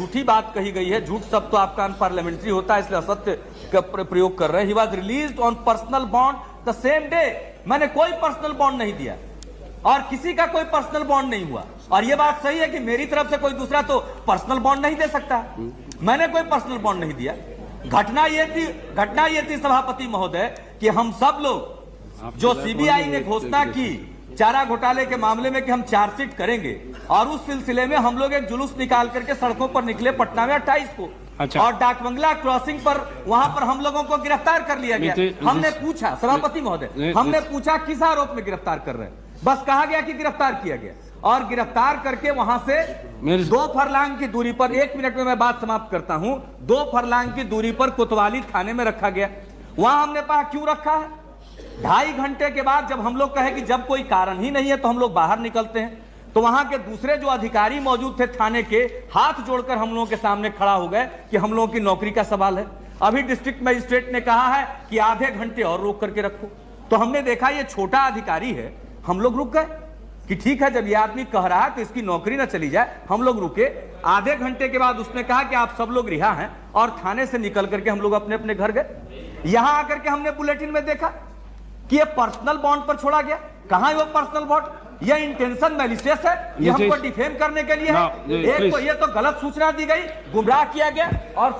झूठी बात कही गई है। झूठ सब तो आपका अनपार्लियामेंट्री होता है, इसलिए असत्य का प्रयोग कर रहे हैं। He was released on personal bond the same day. मैंने कोई पर्सनल बॉन्ड नहीं दिया और किसी का कोई पर्सनल बॉन्ड नहीं हुआ। और यह बात सही है कि मेरी तरफ से कोई दूसरा तो पर्सनल बॉन्ड नहीं दे सकता। मैंने कोई पर्सनल बॉन्ड नहीं दिया। घटना ये थी सभापति महोदय कि हम सब लोग जो सीबीआई ने घोषणा की चारा घोटाले के मामले में कि हम चार्जशीट करेंगे, और उस सिलसिले में हम लोग एक जुलूस निकाल करके सड़कों पर निकले पटना में 28 को। अच्छा। और डाकबंगला क्रॉसिंग पर वहां पर हम लोगों को गिरफ्तार कर लिया गया। हमने पूछा, सभापति महोदय, हमने पूछा किस आरोप में गिरफ्तार कर रहे हैं, बस कहा गया कि गिरफ्तार किया गया। और गिरफ्तार करके वहां से 2 फरलांग की दूरी पर, 1 मिनट में मैं बात समाप्त करता हूं, 2 फरलांग की दूरी पर कोतवाली थाने में रखा गया। वहां हमने कहा क्यों रखा है। 2.5 घंटे के बाद जब हम लोग कहे कि जब कोई कारण ही नहीं है तो हम लोग बाहर निकलते हैं, तो वहां के दूसरे जो अधिकारी मौजूद थे थाने के, हाथ जोड़कर हम लोगों के सामने खड़ा हो गए कि हम लोगों की नौकरी का सवाल है। अभी डिस्ट्रिक्ट मजिस्ट्रेट ने कहा है कि आधे घंटे और रोक करके रखो। तो हमने देखा ये छोटा अधिकारी है, हम लोग रुक गए कि ठीक है, जब ये आदमी कह रहा है तो इसकी नौकरी ना चली जाए। हम लोग रुके। आधे घंटे के बाद उसने कहा कि आप सब लोग रिहा हैं, और थाने से निकल करके हम लोग अपने अपने घर गए। यहां आकर के हमने बुलेटिन में देखा कि ये पर्सनल बॉन्ड पर छोड़ा गया। कहां है वो पर्सनल बॉन्ड? ये इंटेंशन मैलिशियस है, ये हमको डिफेम करने के लिए है। एक तो ये तो गलत सूचना दी गई, गुमराह किया गया। और